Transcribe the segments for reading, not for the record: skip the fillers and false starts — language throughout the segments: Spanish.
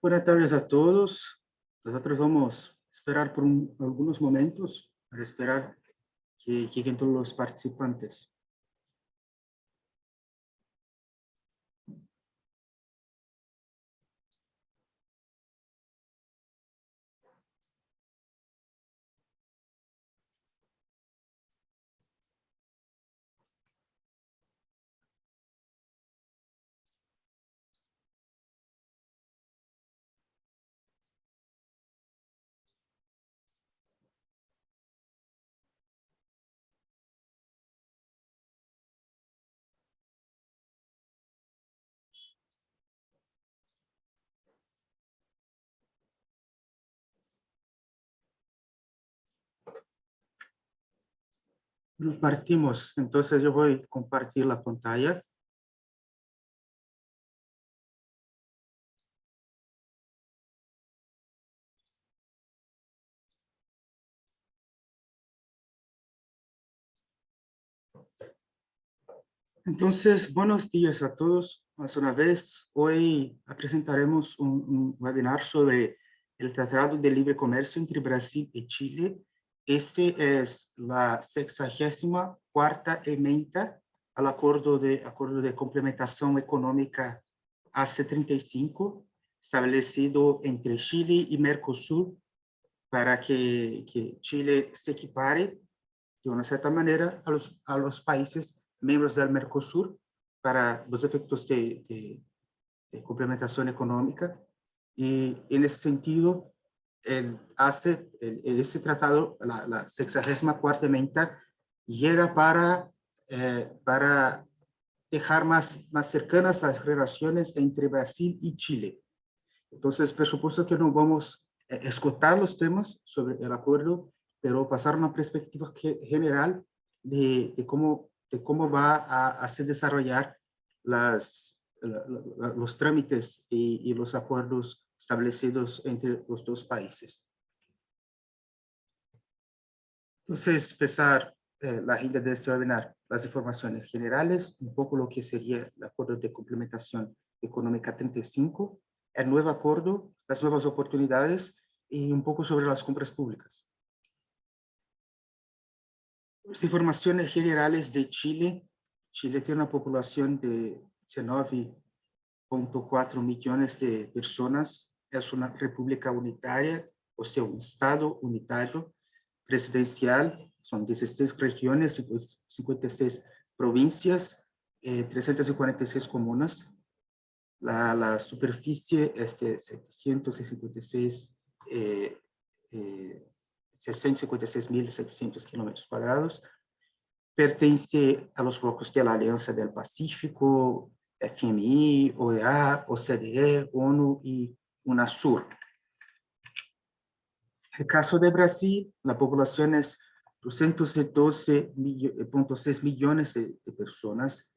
Buenas tardes a todos. Nosotros vamos a esperar por algunos momentos para esperar que lleguen todos los participantes. Partimos, entonces yo voy a compartir la pantalla. Entonces, buenos días a todos. Más una vez, hoy presentaremos un webinar sobre el Tratado de Libre Comercio entre Brasil y Chile. Este es la 64ª enmienda al Acuerdo de Complementación Económica AC35, establecido entre Chile y Mercosur para que Chile se equipare de una cierta manera a los países miembros del Mercosur para los efectos de complementación económica. Y en ese sentido, ese tratado, la 64ª enmienda, llega para dejar más cercanas las relaciones entre Brasil y Chile. Entonces, por supuesto que no vamos a esgotar los temas sobre el acuerdo, pero pasar una perspectiva general de cómo va a se desarrollar los trámites y los acuerdos establecidos entre los dos países. Entonces, empezar la agenda de este webinar, las informaciones generales, un poco lo que sería el Acuerdo de Complementación Económica 35, el nuevo acuerdo, las nuevas oportunidades y un poco sobre las compras públicas. Las informaciones generales de Chile. Chile tiene una población de 19.4 millones de personas. Es una república unitaria, o sea, un estado unitario presidencial. Son 16 regiones, 56 provincias, 346 comunas. La superficie es de 656.700 kilómetros cuadrados. Pertenece a los blocos de la Alianza del Pacífico, FMI, OEA, OCDE, ONU y UNASUR. En el caso de Brasil, la población es 212.6 millones de personas.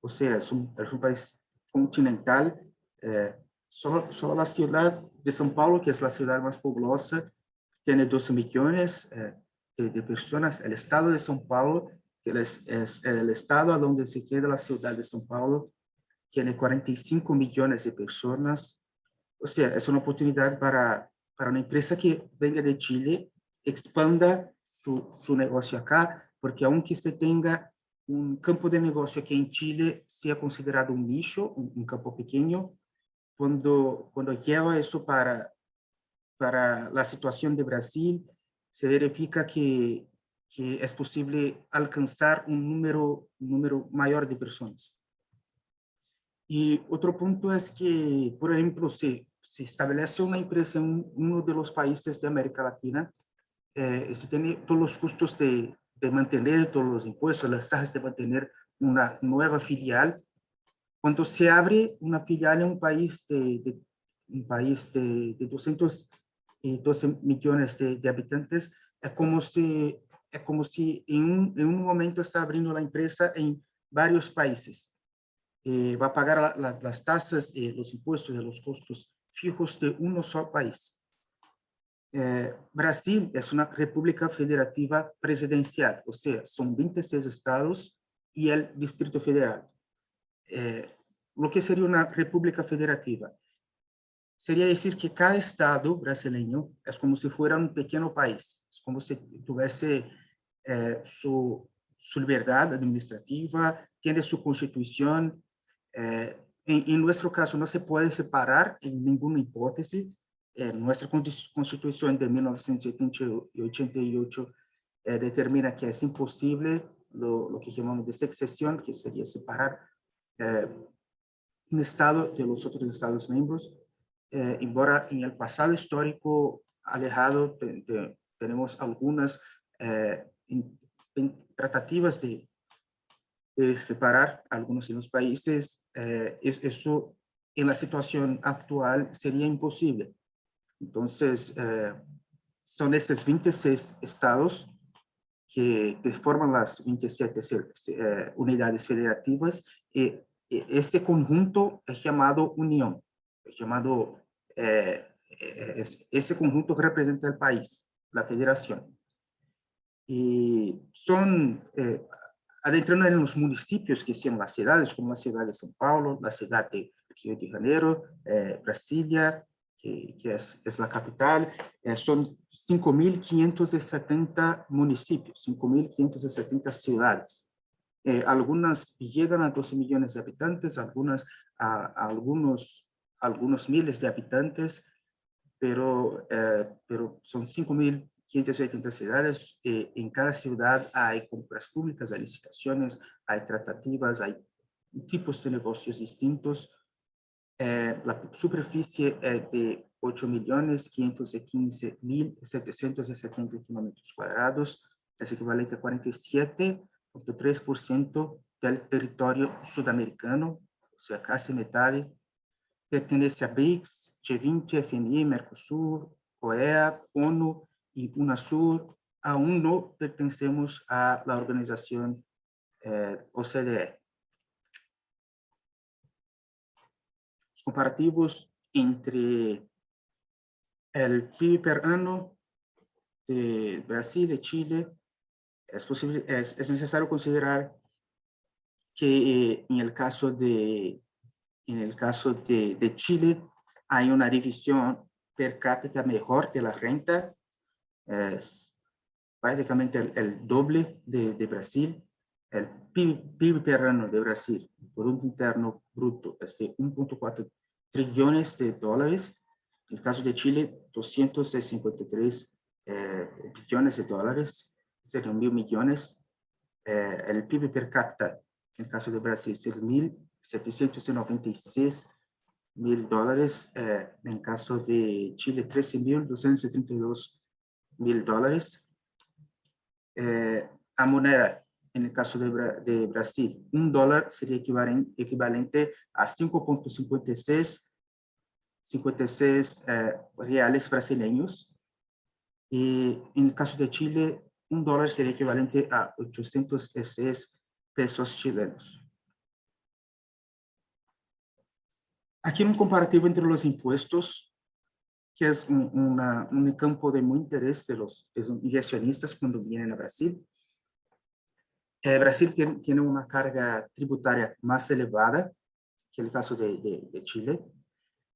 O sea, es un país continental. Solo la ciudad de São Paulo, que es la ciudad más poblosa, tiene 12 millones de personas. El estado de São Paulo, que es el estado a donde se queda la ciudad de São Paulo, tiene 45 millones de personas. O sea, es una oportunidad para una empresa que venga de Chile, expanda su negocio acá, porque aunque se tenga un campo de negocio que en Chile sea considerado un nicho, un campo pequeño, cuando lleva eso para la situación de Brasil, se verifica que es posible alcanzar un número mayor de personas. Y otro punto es que, por ejemplo, si establece una empresa en uno de los países de América Latina, se tiene todos los costos de mantener, todos los impuestos, las tasas de mantener una nueva filial. Cuando se abre una filial en un país de 212 millones de habitantes, es como si en un momento está abriendo la empresa en varios países. Va a pagar las tasas, los impuestos y los costos fijos de un solo país. Brasil es una república federativa presidencial, o sea, son 26 estados y el Distrito Federal. Lo que sería una república federativa. sería decir que cada estado brasileño es como si fuera un pequeño país, es como si tuviese su libertad administrativa, tiene su constitución. En nuestro caso no se puede separar en ninguna hipótesis. Nuestra constitución de 1988 determina que es imposible lo que llamamos de secesión, que sería separar eh, un estado de los otros estados miembros. Embora en el pasado histórico alejado tenemos algunas tratativas de separar algunos de los países, eso en la situación actual sería imposible. Entonces, son estos 26 estados que forman las 27 unidades federativas, y este conjunto es llamado Unión, es llamado, ese conjunto representa el país, la federación. Y son, adentrando en los municipios que son las ciudades, como la ciudad de São Paulo, la ciudad de Río de Janeiro, Brasilia, que es la capital, son 5.570 municipios, 5.570 ciudades. Algunas llegan a 12 millones de habitantes, algunas a algunos miles de habitantes, pero son 5.580 ciudades. En cada ciudad hay compras públicas, hay licitaciones, hay tratativas, hay tipos de negocios distintos. La superficie es de 8.515.770 kilómetros cuadrados, es equivalente a 47,3% del territorio sudamericano, o sea, casi mitad. Pertenece a BRICS, G20, FMI, Mercosur, OEA, ONU y UNASUR. Aún no pertenecemos a la organización OCDE. Los comparativos entre el PIB per año de Brasil y Chile, es necesario considerar que en el caso de Chile hay una división per cápita mejor de la renta, es prácticamente el doble de Brasil. El PIB per año de Brasil, Producto Interno Bruto, es de 1,4 trillones de dólares. En el caso de Chile, 253 billones de dólares, serían 1.000 millones. El PIB per cápita, en el caso de Brasil, es 1.796.000 dólares. En el caso de Chile, 13.232.000 dólares. A moneda, en el caso de Brasil, $1 sería equivalente a 5,56 reales brasileños. Y en el caso de Chile, $1 sería equivalente a 806 pesos chilenos. Aquí un comparativo entre los impuestos, que es un campo de muy interés de los inversionistas cuando vienen a Brasil. Brasil tiene una carga tributaria más elevada que el caso de Chile.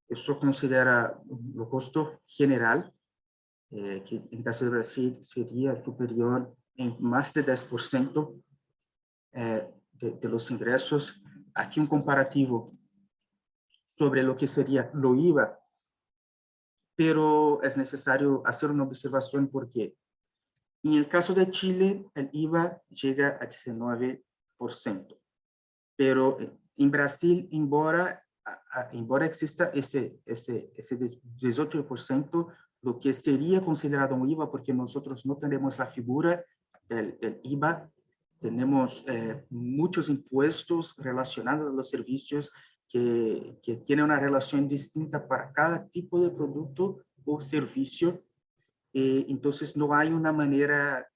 Eso considera el costo general, que en el caso de Brasil sería superior en más de 10% de los ingresos. Aquí un comparativo sobre lo que sería lo IVA, pero es necesario hacer una observación porque en el caso de Chile el IVA llega a 19%, pero en Brasil, embora exista ese 18%, lo que sería considerado un IVA, porque nosotros no tenemos la figura del IVA, tenemos muchos impuestos relacionados a los servicios que tienen una relación distinta para cada tipo de producto o servicio. Entonces no hay una manera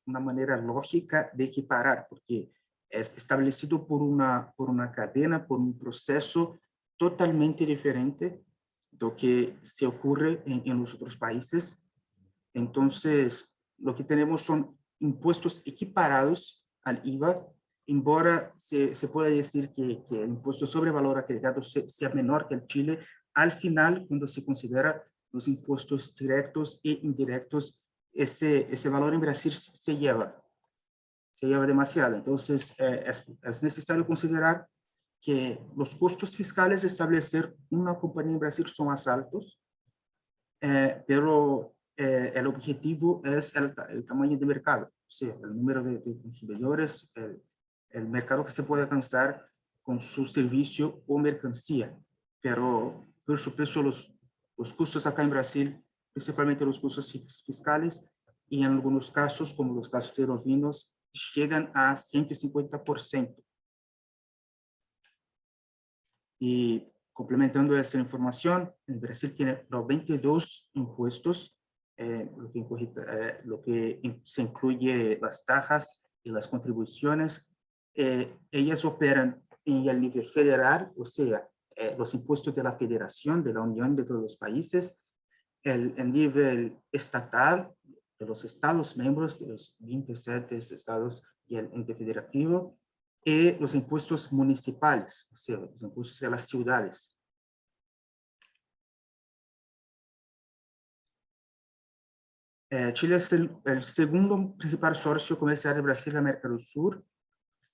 lógica de equiparar, porque es establecido por una cadena, por un proceso totalmente diferente de lo que se ocurre en los otros países. Entonces, lo que tenemos son impuestos equiparados al IVA, embora se pueda decir que el impuesto sobre valor agregado sea menor que el Chile, al final, cuando se considera los impuestos directos e indirectos, ese valor en Brasil se lleva demasiado. Entonces, es necesario considerar que los costos fiscales de establecer una compañía en Brasil son más altos, pero el objetivo es el tamaño de mercado, o sea, el número de consumidores, el mercado que se puede alcanzar con su servicio o mercancía. Pero, por supuesto, los costos acá en Brasil, principalmente los costos fiscales, y en algunos casos, como los casos de los vinos, llegan a 150%. Y complementando esta información, el Brasil tiene 92 impuestos, lo que se incluye las tajas y las contribuciones. Ellas operan en el nivel federal, o sea, los impuestos de la federación, de la unión de todos los países, el nivel estatal, de los estados miembros, de los 27 estados y el ente federativo, y los impuestos municipales, o sea, los impuestos de las ciudades. Chile es el segundo principal socio comercial de Brasil en América del Sur.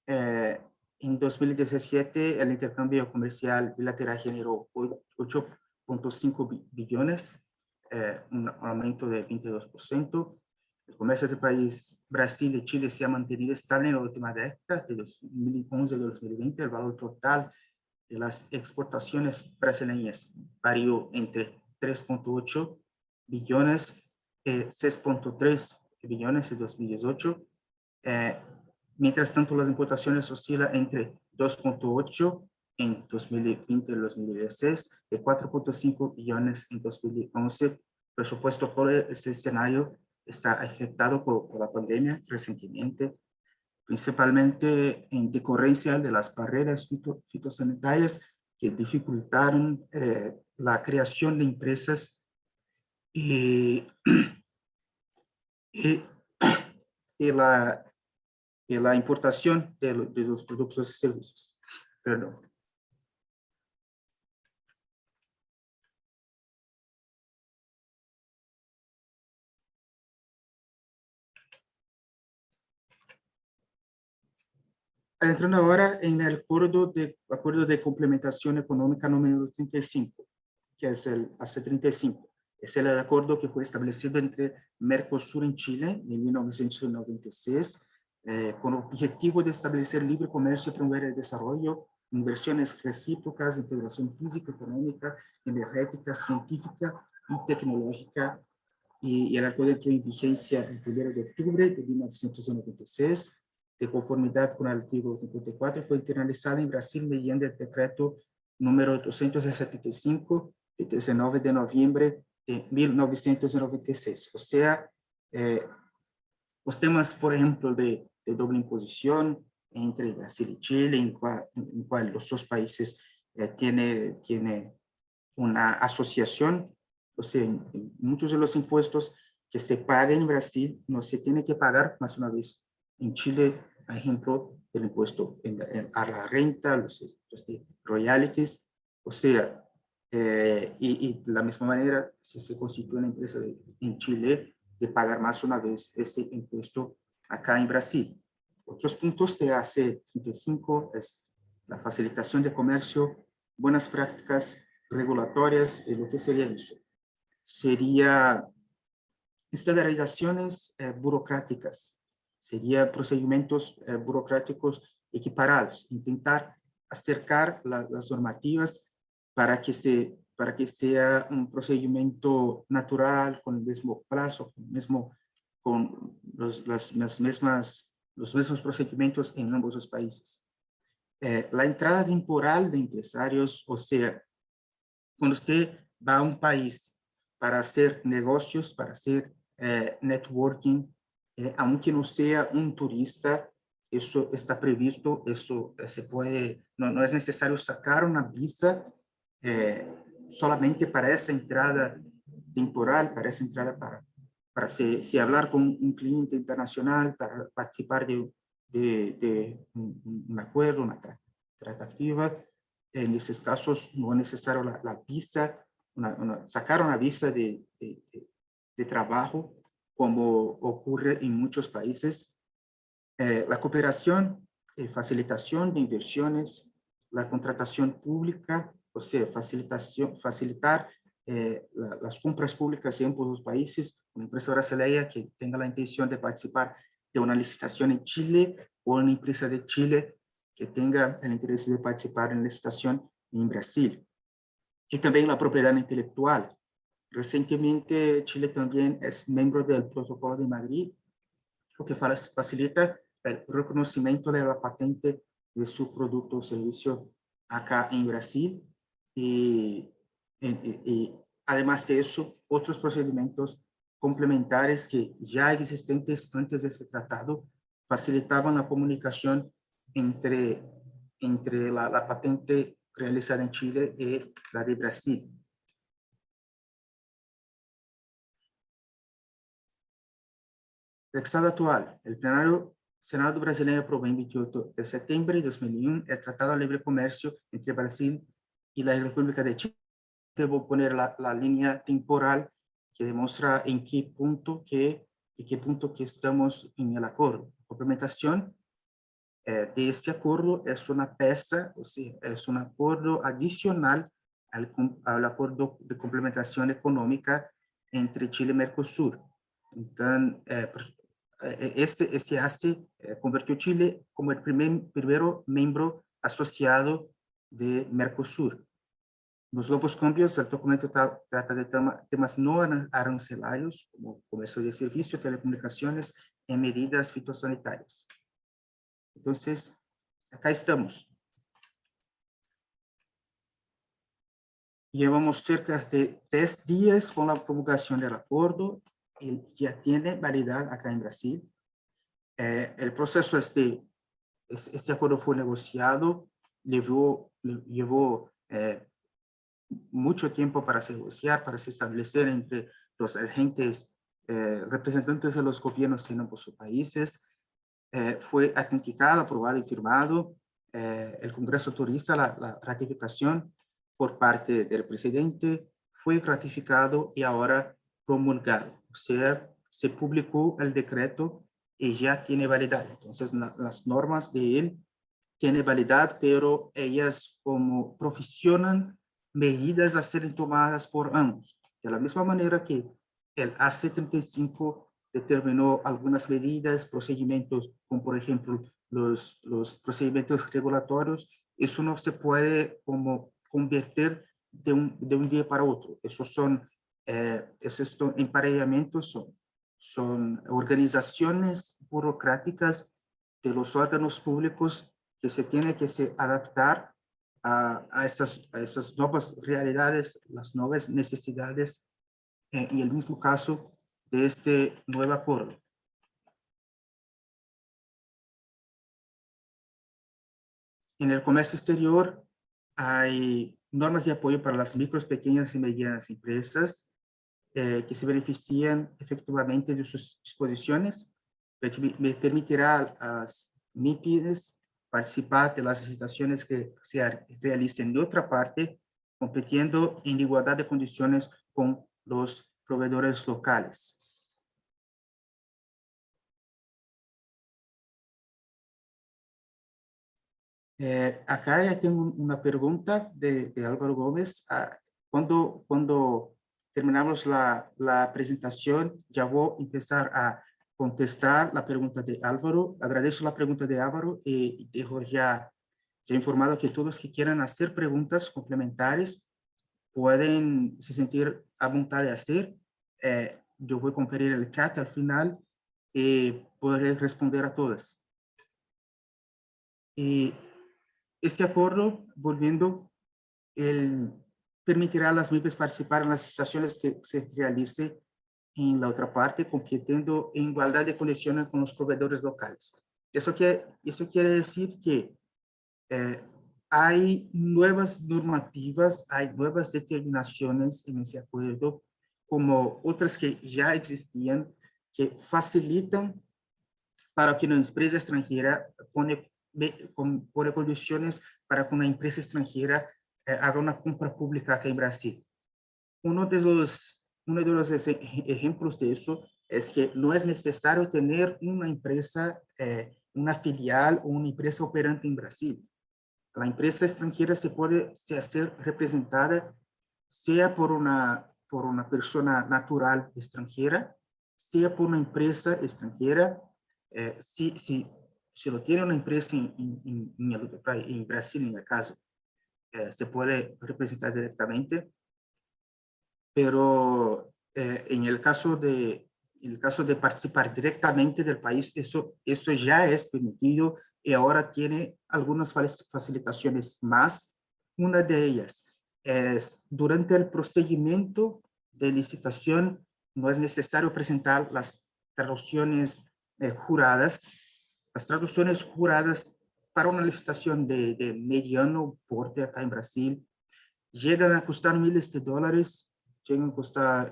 En 2017, el intercambio comercial bilateral generó 8.5 billones, un aumento de 22%. El comercio del país Brasil y Chile se ha mantenido estable en la última década, de 2011 a 2020. El valor total de las exportaciones brasileñas varió entre 3.8 billones y 6.3 billones en 2018. Mientras tanto, las importaciones oscilan entre 2.8 en 2020 y 2016 y 4.5 billones en 2011. Por supuesto, todo este escenario está afectado por la pandemia recientemente, principalmente en decorrencia de las barreras fitosanitarias que dificultaron la creación de empresas y, y, y la importación de los productos y servicios. Perdón. Entrando ahora en el acuerdo de complementación económica número 35, que es el AC35. Es el acuerdo que fue establecido entre Mercosur y Chile en 1996, con el objetivo de establecer libre comercio, promover el desarrollo, inversiones recíprocas, integración física, económica, energética, científica y tecnológica. Y el acuerdo entró en vigencia el 1 de octubre de 1996, de conformidad con el artículo 54, fue internalizada en Brasil mediante el decreto número 275, de 19 de noviembre de 1996. O sea, los temas, por ejemplo, de doble imposición entre Brasil y Chile, en cual los dos países tiene una asociación, o sea, muchos de los impuestos que se pagan en Brasil no se tiene que pagar más una vez. En Chile, por ejemplo, el impuesto a la renta, los de royalties, o sea, y de la misma manera, si se constituye una empresa en Chile, de pagar más una vez ese impuesto acá en Brasil. Otros puntos de AC35 es la facilitación de comercio, buenas prácticas regulatorias. ¿Lo que sería eso? Sería estandarizaciones burocráticas, sería procedimientos burocráticos equiparados, intentar acercar las normativas para que sea un procedimiento natural, con el mismo plazo, con los mismos procedimientos en ambos los países. La entrada temporal de empresarios, o sea, cuando usted va a un país para hacer negocios, para hacer networking, aunque no sea un turista, eso está previsto, eso se puede, no es necesario sacar una visa solamente para esa entrada temporal, para esa entrada para si hablar con un cliente internacional, para participar de un acuerdo, una tratativa. En esos casos no es necesario la visa, sacar una visa de trabajo, como ocurre en muchos países. La cooperación, facilitación de inversiones, la contratación pública, o sea, facilitar las compras públicas en ambos los países. Una empresa brasileña que tenga la intención de participar de una licitación en Chile, o una empresa de Chile que tenga el interés de participar en licitación en Brasil. Y también la propiedad intelectual. Recientemente, Chile también es miembro del Protocolo de Madrid, lo que facilita el reconocimiento de la patente de su producto o servicio acá en Brasil. Y además de eso, otros procedimientos complementares que ya existentes antes de ese tratado facilitaban la comunicación entre la patente realizada en Chile y la de Brasil. El estado actual. El plenario Senado brasileño aprobó en 28 de septiembre de 2001 el Tratado de Libre Comercio entre Brasil y la República de Chile. Debo poner la línea temporal que demuestra en qué punto que estamos en el acuerdo. La complementación de este acuerdo es una pieza, o sea, es un acuerdo adicional al acuerdo de complementación económica entre Chile y Mercosur. Entonces, convirtió Chile como el primero miembro asociado de Mercosur. Los nuevos cambios, el documento trata de temas no arancelarios, como comercio de servicios, telecomunicaciones y medidas fitosanitarias. Entonces, acá estamos. Llevamos cerca de 10 días con la promulgación del acuerdo y ya tiene validad acá en Brasil. El proceso este acuerdo fue negociado, llevó mucho tiempo para se negociar, para se establecer entre los agentes representantes de los gobiernos en ambos países. Fue autenticado, aprobado y firmado. El Congreso autoriza la ratificación por parte del presidente, fue ratificado y ahora promulgado. O sea, se publicó el decreto y ya tiene validad. Entonces, las normas de él tienen validad, pero ellas como profesionan medidas a ser tomadas por ambos. De la misma manera que el AC-35 determinó algunas medidas, procedimientos, como por ejemplo los procedimientos regulatorios, eso no se puede como convertir de un día para otro. Esos emparejamientos, son organizaciones burocráticas de los órganos públicos que se tienen que adaptar a estas nuevas realidades, las nuevas necesidades, en el mismo caso de este nuevo acuerdo. En el comercio exterior hay normas de apoyo para las micros, pequeñas y medianas empresas que se benefician efectivamente de sus disposiciones. Me permitirá a las MIPYMES participar de las licitaciones que se realicen de otra parte, compitiendo en igualdad de condiciones con los proveedores locales. Acá ya tengo una pregunta de Álvaro Gómez. Cuando terminamos la presentación, ya voy a empezar a contestar la pregunta de Álvaro. Agradezco la pregunta de Álvaro y dejo ya informado que todos que quieran hacer preguntas complementarias pueden se sentir a voluntad de hacer. Yo voy a compartir el chat al final y podré responder a todas. Y este acuerdo, volviendo, permitirá a las MIPYMES participar en las licitaciones que se realice en la otra parte, compitiendo en igualdad de condiciones con los proveedores locales. Eso quiere decir que hay nuevas normativas, hay nuevas determinaciones en ese acuerdo, como otras que ya existían, que facilitan para que una empresa extranjera pone condiciones para que una empresa extranjera haga una compra pública acá en Brasil. Uno de los ejemplos de eso es que no es necesario tener una empresa, una filial o una empresa operante en Brasil. La empresa extranjera se puede hacer representada sea por una persona natural extranjera, sea por una empresa extranjera. Si lo tiene una empresa en Brasil, en el caso, se puede representar directamente, pero en el caso de participar directamente del país, eso ya es permitido y ahora tiene algunas facilitaciones más. Una de ellas es durante el procedimiento de licitación no es necesario presentar las traducciones juradas. Las traducciones juradas para una licitación de mediano porte acá en Brasil llegan a costar miles de dólares, llegan a costar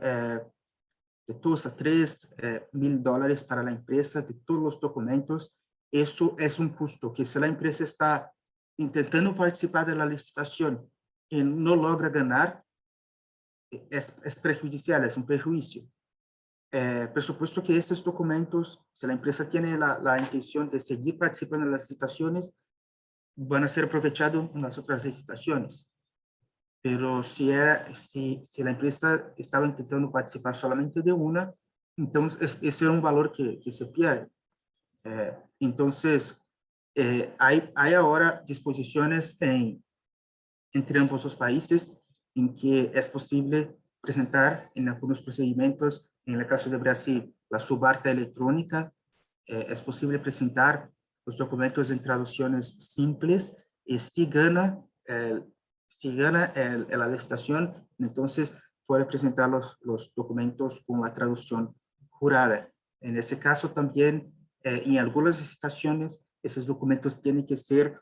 de 2 a 3 mil dólares para la empresa, de todos los documentos. Eso es un costo que si la empresa está intentando participar de la licitación y no logra ganar, es prejudicial, es un prejuicio. Por supuesto que estos documentos, si la empresa tiene la intención de seguir participando en las licitaciones, van a ser aprovechados en las otras licitaciones. Pero si la empresa estaba intentando participar solamente de una, entonces ese era un valor que se pierde. Entonces, hay ahora disposiciones entre ambos los países en que es posible presentar en algunos procedimientos, en el caso de Brasil, la subarta electrónica. Es posible presentar los documentos en traducciones simples y si gana la licitación, entonces puede presentar los documentos con la traducción jurada. En ese caso también, en algunas licitaciones, esos documentos tienen que ser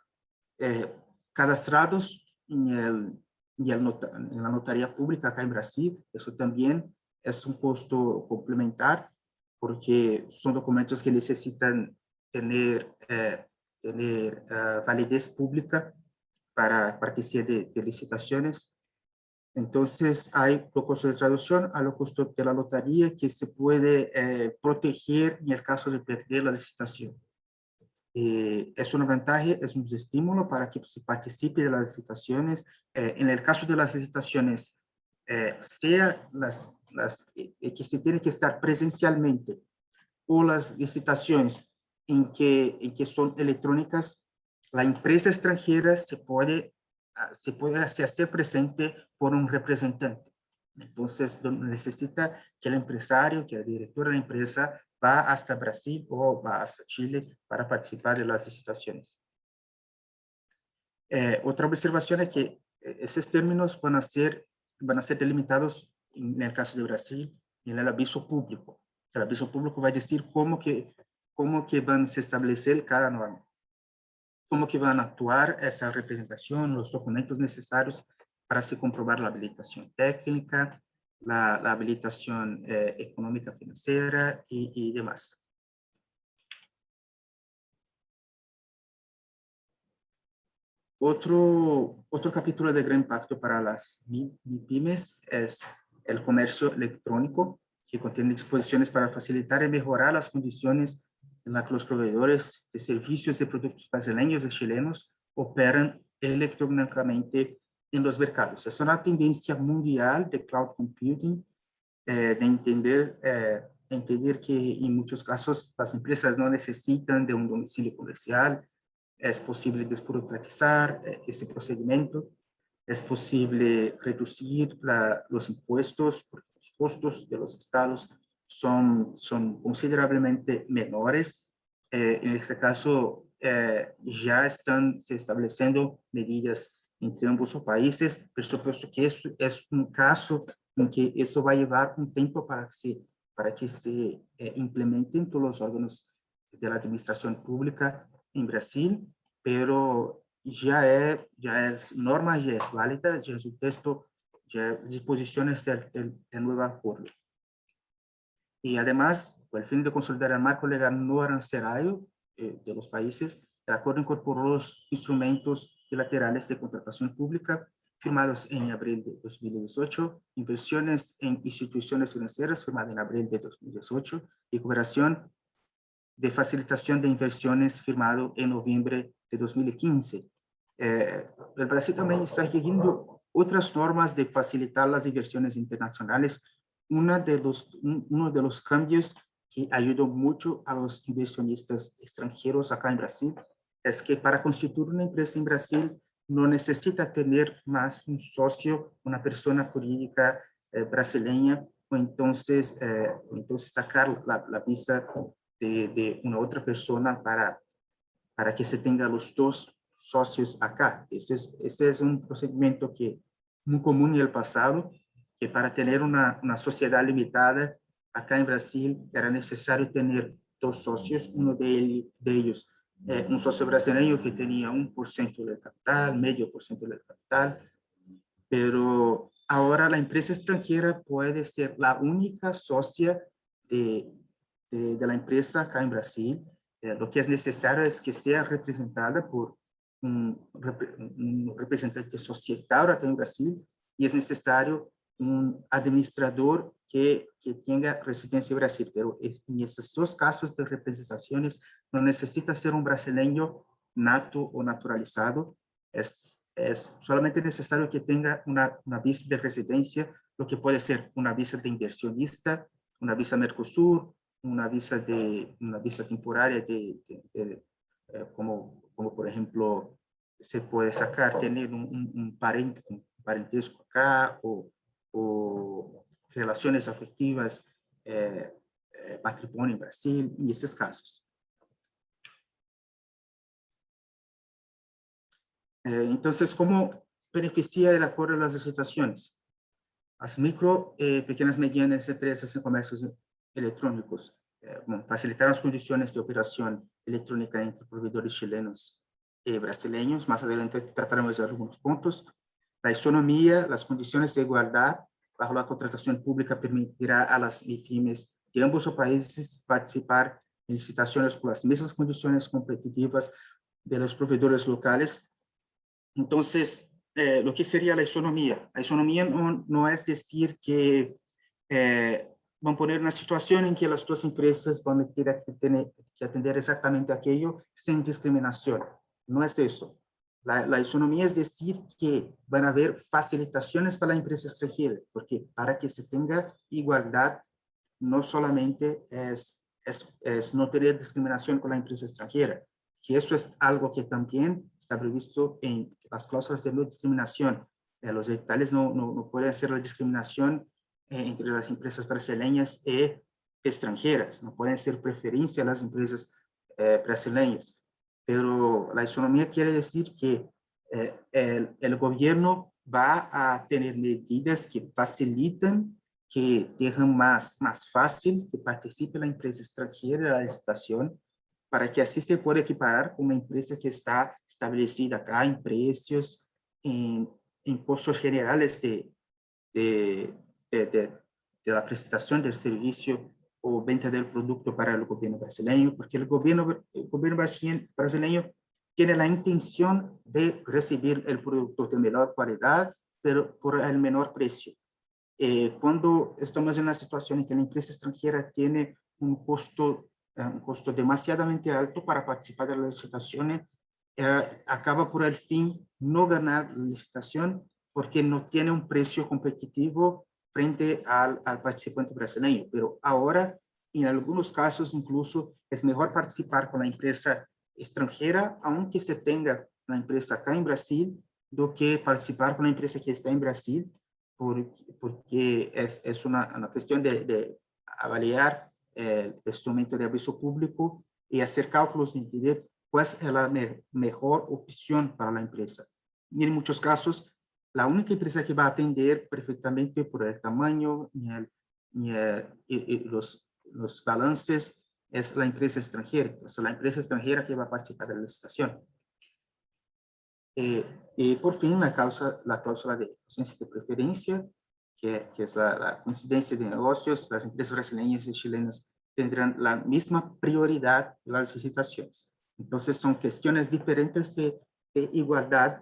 cadastrados en la notaría pública acá en Brasil. Eso también es un costo complementar, porque son documentos que necesitan tener validez pública para que sea de licitaciones. Entonces, hay los costos de traducción, hay los costos de la notaría que se puede proteger en el caso de perder la licitación. Es una ventaja, es un estímulo para que se participe de las licitaciones. En el caso de las licitaciones, sea que se tiene que estar presencialmente o las licitaciones en que son electrónicas, la empresa extranjera se puede hacer presente por un representante. Entonces, necesita que el empresario, que el director de la empresa va hasta Brasil o va hasta Chile para participar de las licitaciones. Otra observación es que esos términos van a ser delimitados en el caso de Brasil en el aviso público. El aviso público va a decir cómo que van a se establecer cada norma, cómo que van a actuar esa representación, los documentos necesarios para se comprobar la habilitación técnica, la habilitación económica financiera y demás. Otro capítulo de gran impacto para las MIPYMES es el comercio electrónico, que contiene disposiciones para facilitar y mejorar las condiciones en las que los proveedores de servicios de productos brasileños y chilenos operan electrónicamente en los mercados. Es una tendencia mundial de cloud computing, de entender que en muchos casos las empresas no necesitan de un domicilio comercial. Es posible desburocratizar ese procedimiento, es posible reducir los impuestos, porque los costos de los estados son considerablemente menores. En este caso, ya están se estableciendo medidas entre ambos los países. Por supuesto que eso es un caso en que eso va a llevar un tiempo para que se implemente en todos los órganos de la administración pública en Brasil, pero ya es norma, ya es válida, ya es un texto, ya disposiciones del nuevo acuerdo. Y además, con el fin de consolidar el marco legal no arancelario de los países, el acuerdo incorporó los instrumentos bilaterales de contratación pública firmados en abril de 2018, inversiones en instituciones financieras firmada en abril de 2018 y cooperación de facilitación de inversiones firmado en noviembre de 2015. El Brasil también está siguiendo otras normas de facilitar las inversiones internacionales. Uno de los cambios que ayudó mucho a los inversionistas extranjeros acá en Brasil es que para constituir una empresa en Brasil no necesita tener más un socio, una persona jurídica brasileña, o entonces sacar la visa de una otra persona para que se tenga los dos socios acá. Ese es un procedimiento que muy común en el pasado, que para tener una sociedad limitada acá en Brasil era necesario tener dos socios, uno de ellos un socio brasileño que tenía 1% del capital, medio por ciento del capital, pero ahora la empresa extranjera puede ser la única socia de la empresa acá en Brasil. Lo que es necesario es que sea representada por un representante societario acá en Brasil y es necesario un administrador que tenga residencia en Brasil. Pero en estos dos casos de representaciones no necesita ser un brasileño nato o naturalizado, es solamente necesario que tenga una visa de residencia, lo que puede ser una visa de inversionista, una visa Mercosur, una visa temporaria como por ejemplo se puede sacar tener un parentesco acá o relaciones afectivas, patrimonio en Brasil y esos casos. Entonces, ¿cómo beneficia el acuerdo de las licitaciones? Las micro, pequeñas, medianas empresas en comercios electrónicos facilitar las condiciones de operación electrónica entre proveedores chilenos y brasileños. Más adelante trataremos de algunos puntos. La isonomía, las condiciones de igualdad bajo la contratación pública permitirá a las MIPYMES de ambos países participar en licitaciones con las mismas condiciones competitivas de los proveedores locales. Entonces, lo que sería la isonomía. La isonomía no es decir que van a poner una situación en que las dos empresas van a tener que atender exactamente aquello sin discriminación. No es eso. La isonomía es decir que van a haber facilitaciones para la empresa extranjera, porque para que se tenga igualdad, no solamente es no tener discriminación con la empresa extranjera, que eso es algo que también está previsto en las cláusulas de no discriminación. Los detalles no pueden hacer la discriminación entre las empresas brasileñas y extranjeras, no pueden ser preferencia a las empresas brasileñas. Pero la isonomía quiere decir que el gobierno va a tener medidas que facilitan, que dejan más fácil que participe la empresa extranjera en la licitación, para que así se pueda equiparar con una empresa que está establecida acá en precios, en costos generales de la prestación del servicio o venta del producto para el gobierno brasileño, porque el gobierno brasileño tiene la intención de recibir el producto de menor calidad, pero por el menor precio. Cuando estamos en una situación en que la empresa extranjera tiene un costo demasiadamente alto para participar de las licitaciones, acaba por el fin no ganar la licitación porque no tiene un precio competitivo frente al participante brasileño. Pero ahora, en algunos casos, incluso es mejor participar con la empresa extranjera, aunque se tenga la empresa acá en Brasil, do que participar con la empresa que está en Brasil, porque es una cuestión de avaliar el instrumento de aviso público y hacer cálculos de entender cuál es la mejor opción para la empresa. Y en muchos casos, la única empresa que va a atender perfectamente por el tamaño y los balances es la empresa extranjera. O sea, la empresa extranjera que va a participar de la licitación. Y por fin, la cláusula de ausencia de preferencia, que es la coincidencia de negocios. Las empresas brasileñas y chilenas tendrán la misma prioridad en las licitaciones. Entonces, son cuestiones diferentes de de igualdad,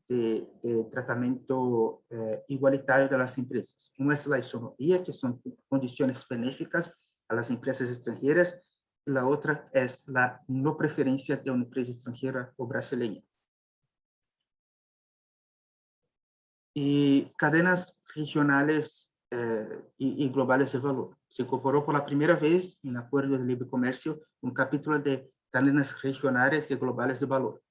de tratamiento igualitario de las empresas. Una es la isonomía, que son condiciones benéficas a las empresas extranjeras, y la otra es la no preferencia de una empresa extranjera o brasileña. Y cadenas regionales y globales de valor. Se incorporó por la primera vez en el Acuerdo de Libre Comercio un capítulo de cadenas regionales y globales de valor,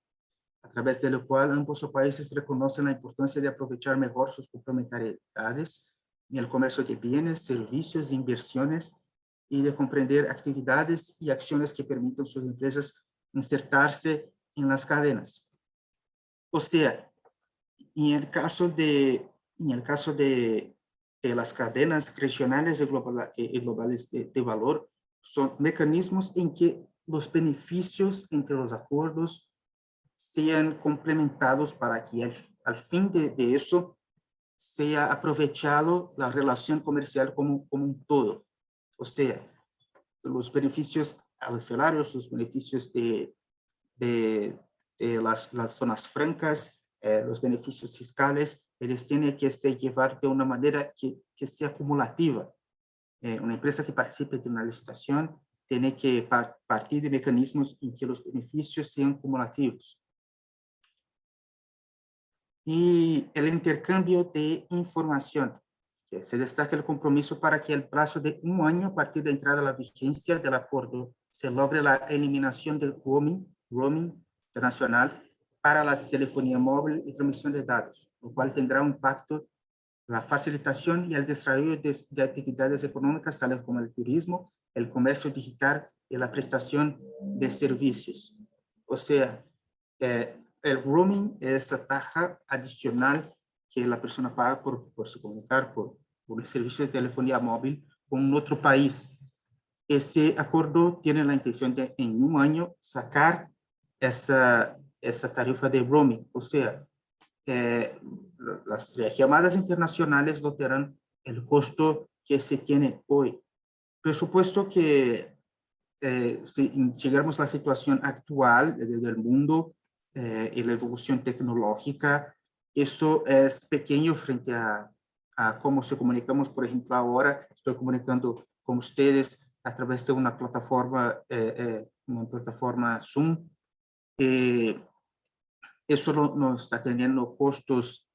a través de lo cual ambos países reconocen la importancia de aprovechar mejor sus complementariedades en el comercio de bienes, servicios e inversiones, y de comprender actividades y acciones que permitan a sus empresas insertarse en las cadenas. O sea, en el caso de las cadenas regionales y globales de valor, son mecanismos en que los beneficios entre los acuerdos sean complementados para que al fin de eso sea aprovechado la relación comercial como un todo. O sea, los beneficios arancelarios, los beneficios de las zonas francas, los beneficios fiscales, ellos tienen que se llevar de una manera que sea acumulativa. Una empresa que participe de una licitación tiene que partir de mecanismos en que los beneficios sean cumulativos. Y el intercambio de información, que se destaca el compromiso para que el plazo de 1 año a partir de entrada a la vigencia del acuerdo se logre la eliminación del roaming internacional para la telefonía móvil y transmisión de datos, lo cual tendrá un impacto en la facilitación y el desarrollo de actividades económicas tales como el turismo, el comercio digital y la prestación de servicios. O sea, el roaming es esa tasa adicional que la persona paga por se comunicar por el servicio de telefonía móvil con otro país. Ese acuerdo tiene la intención de, en 1 año, sacar esa tarifa de roaming. O sea, las llamadas internacionales no tendrán el costo que se tiene hoy. Por supuesto que si llegamos a la situación actual del mundo y la evolución tecnológica, eso es pequeño frente a cómo se comunicamos. Por ejemplo, ahora estoy comunicando con ustedes a través de una plataforma Zoom. Eso no está teniendo costos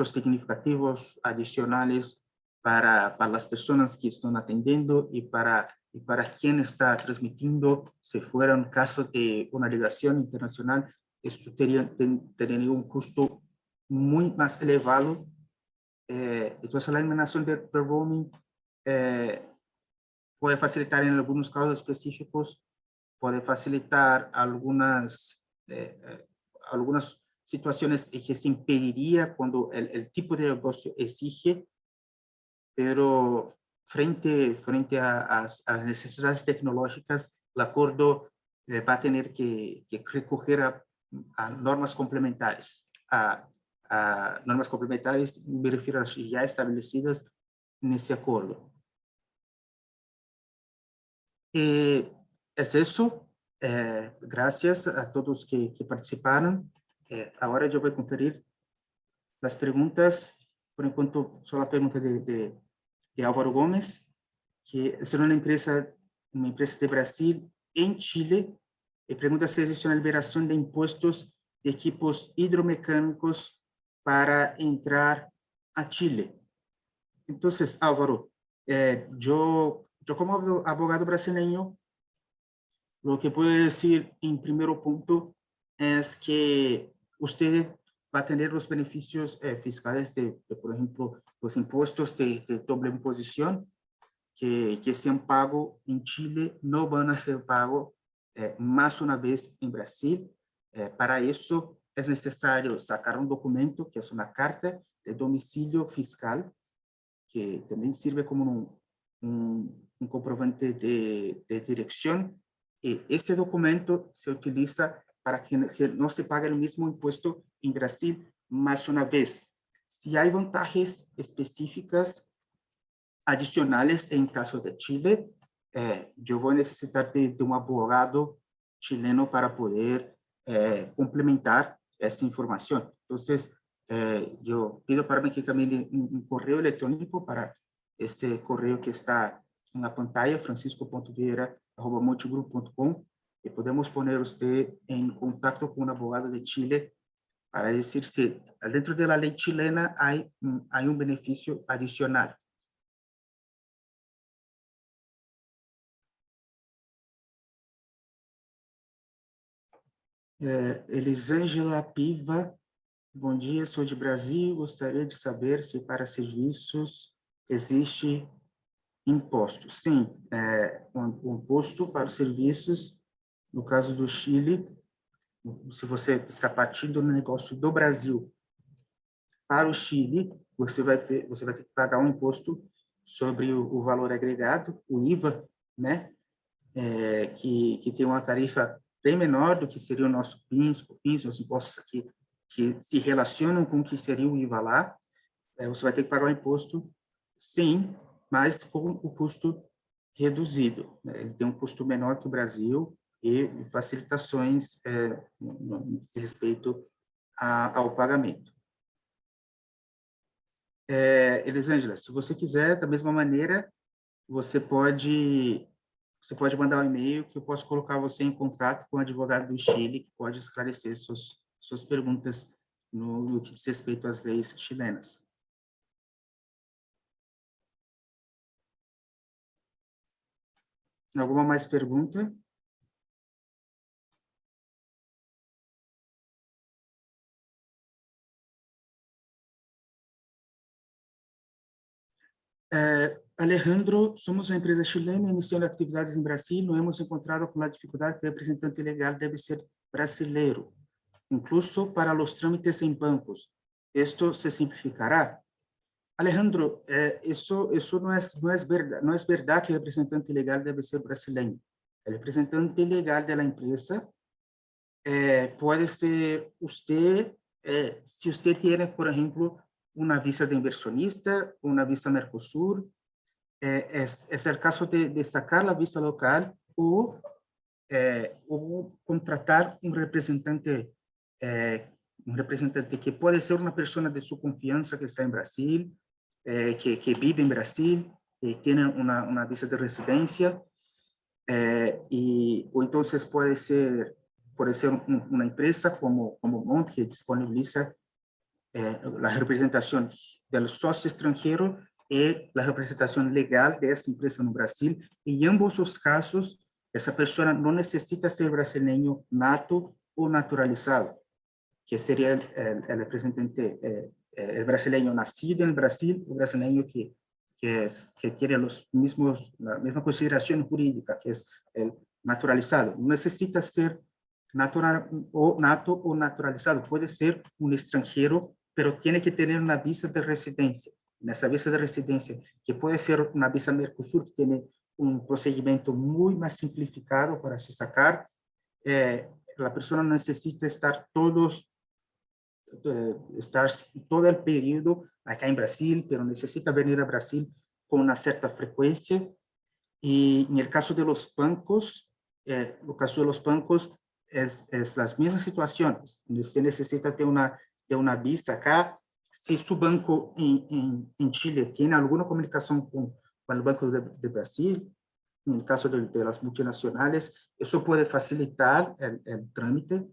significativos adicionales para las personas que están atendiendo y para quien está transmitiendo. Si fuera un caso de una ligación internacional, esto tendría un costo muy más elevado. Entonces, la eliminación del roaming puede facilitar en algunos casos específicos, puede facilitar algunas situaciones que se impediría cuando el tipo de negocio exige, pero frente a las necesidades tecnológicas, el acuerdo va a tener que recurrir a normas complementarias. A normas complementarias me refiero a las ya establecidas en ese acuerdo. Es eso. Gracias a todos que participaron. Ahora yo voy a conferir las preguntas. Por enquanto, solo la pregunta de Álvaro Gómez, que es una empresa de Brasil en Chile, y pregunta si existe una liberación de impuestos de equipos hidromecánicos para entrar a Chile. Entonces, Álvaro, yo como abogado brasileño, lo que puedo decir en primer punto es que usted va a tener los beneficios fiscales por ejemplo, los impuestos de doble imposición que sean pagos en Chile no van a ser pagos más una vez en Brasil. Para eso es necesario sacar un documento que es una carta de domicilio fiscal, que también sirve como un comprobante de dirección. Y ese documento se utiliza para que no se pague el mismo impuesto en Brasil más una vez. Si hay ventajas específicas adicionales en caso de Chile, yo voy a necesitar de un abogado chileno para poder complementar esta información. Entonces, yo pido para que Camille un correo electrónico para ese correo que está en la pantalla, francisco.vieira@multigroup.com, y podemos poner usted en contacto con un abogado de Chile para decir si dentro de la ley chilena hay un beneficio adicional. Elisângela Piva, bom dia, sou de Brasil, gostaria de saber se para serviços existe imposto. Sim, o imposto para os serviços, no caso do Chile, se você está partindo no negócio do Brasil para o Chile, você vai ter que pagar um imposto sobre o valor agregado, o IVA, né? Que tem uma tarifa bem menor do que seria o nosso PIS, os impostos aqui que se relacionam com o que seria o IVA lá. Você vai ter que pagar o imposto, sim, mas com o custo reduzido, né? Ele tem um custo menor que o Brasil e facilitações no que diz respeito ao pagamento. Elisângela, se você quiser, da mesma maneira, você pode mandar um e-mail que eu posso colocar você em contato com o advogado do Chile, que pode esclarecer suas perguntas no que diz respeito às leis chilenas. Alguma mais pergunta? Alejandro, somos uma empresa chilena iniciando atividades em Brasil. Não hemos encontrado com a dificuldade que o representante legal deve ser brasileiro, incluso para os trâmites em bancos. Esto se simplificará? Alejandro, isso não é verdade que o representante legal deve ser brasileiro. O representante legal da empresa pode ser usted, se usted tiene, por ejemplo, una visa de inversionista, una visa Mercosur, es el caso de sacar la visa local o contratar un representante que puede ser una persona de su confianza que está en Brasil, que vive en Brasil, tiene una visa de residencia, o entonces puede ser una empresa como Monte, que disponibiliza la representación del socio extranjero y la representación legal de esa empresa en Brasil. Y en ambos los casos, esa persona no necesita ser brasileño nato o naturalizado, que sería el representante, el brasileño nacido en Brasil, o brasileño que tiene la misma consideración jurídica, que es el naturalizado. No necesita ser natural o nato o naturalizado, puede ser un extranjero, pero tiene que tener una visa de residencia. En esa visa de residencia, que puede ser una visa Mercosur, que tiene un procedimiento muy más simplificado para se sacar, la persona no necesita estar todo el periodo acá en Brasil, pero necesita venir a Brasil con una cierta frecuencia. Y en el caso de los bancos, es las mismas situaciones. Usted necesita ter una visa acá. Si su banco en Chile tiene alguna comunicación con el Banco de Brasil, en el caso de las multinacionales, eso puede facilitar el trámite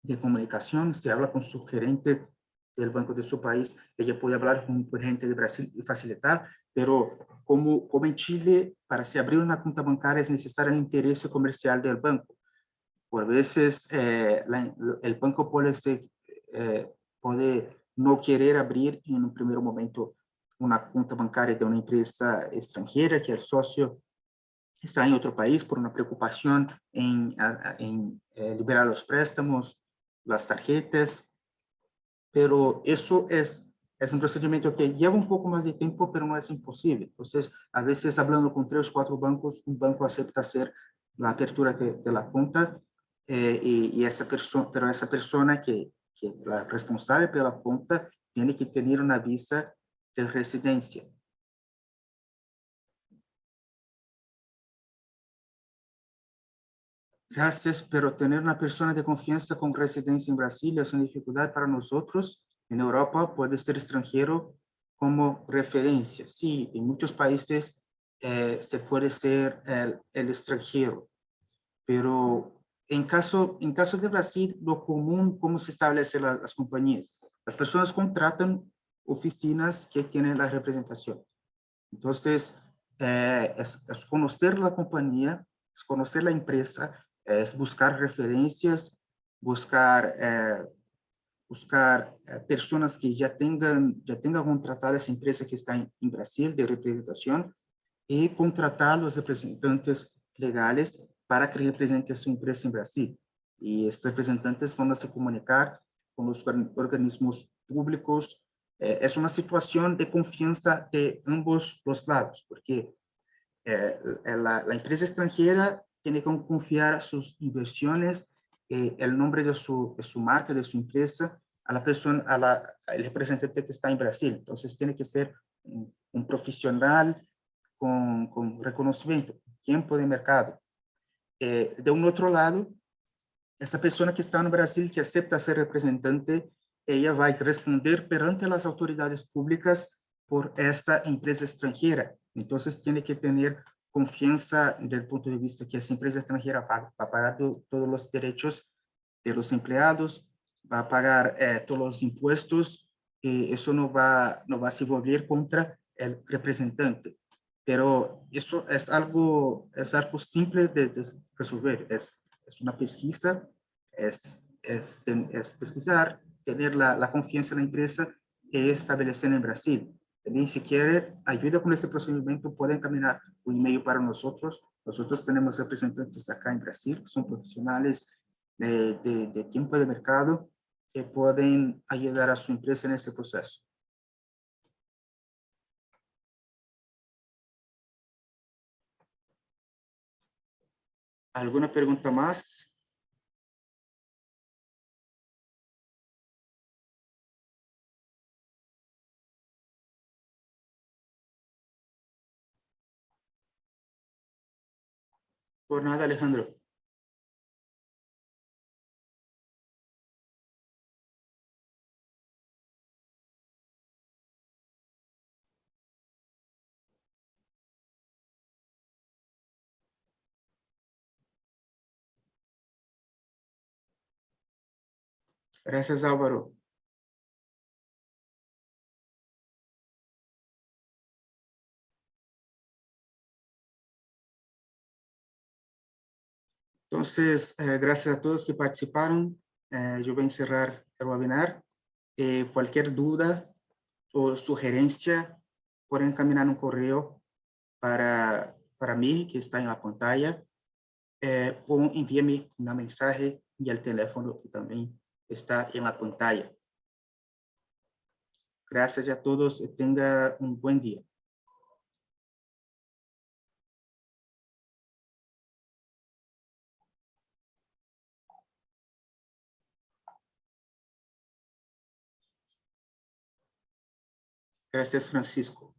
de comunicación. Se habla con su gerente del banco de su país, ella puede hablar con el gerente de Brasil y facilitar, pero como en Chile, para se abrir una cuenta bancaria es necesario el interés comercial del banco. Por veces el banco puede no querer abrir en un primer momento una cuenta bancaria de una empresa extranjera que el socio está en otro país por una preocupación en liberar los préstamos, las tarjetas, pero eso es un procedimiento que lleva un poco más de tiempo, pero no es imposible. Entonces, a veces hablando con 3 o 4 bancos, un banco acepta hacer la apertura de la cuenta, y esa persona que la responsable de la cuenta tiene que tener una visa de residencia. Gracias, pero tener una persona de confianza con residencia en Brasil es una dificultad para nosotros. En Europa puede ser extranjero como referencia. Sí, en muchos países se puede ser el extranjero, pero en caso de Brasil, lo común, ¿cómo se establecen las compañías? Las personas contratan oficinas que tienen la representación. Entonces, es conocer la compañía, es conocer la empresa, es buscar referencias, buscar personas que ya tengan contratada esa empresa que está en Brasil de representación y contratar los representantes legales para que represente su empresa en Brasil. Y estos representantes van a se comunicar con los organismos públicos. Es una situación de confianza de ambos los lados, porque la empresa extranjera tiene que confiar sus inversiones, el nombre de su marca, de su empresa, a la persona, al representante que está en Brasil. Entonces, tiene que ser un profesional con reconocimiento, tiempo de mercado. De un otro lado, essa pessoa que está no Brasil, que acepta ser representante, ella vai responder perante as autoridades públicas por essa empresa extranjera. Então, tem que ter confiança do ponto de vista que essa empresa extranjera vai pagar todos os direitos de los empleados, vai pagar todos os impuestos, e isso não vai se volver contra o representante. Pero isso é algo simples de resolver. Es una pesquisa, es pesquisar, tener la confianza en la empresa y establecer en Brasil. También, si quiere ayuda con este procedimiento, pueden encaminhar un email para nosotros. Nosotros tenemos representantes acá en Brasil, que son profesionales de tiempo de mercado, que pueden ayudar a su empresa en este proceso. ¿Alguna pregunta más? Por nada, Alejandro. Gracias, Álvaro. Entonces, gracias a todos que participaron. Yo voy a encerrar el webinar. Cualquier duda o sugerencia, pueden encaminhar un correo para mí, que está en la pantalla, o envíame una mensaje y el teléfono que también está en la pantalla. Gracias a todos y tenga un buen día. Gracias, Francisco.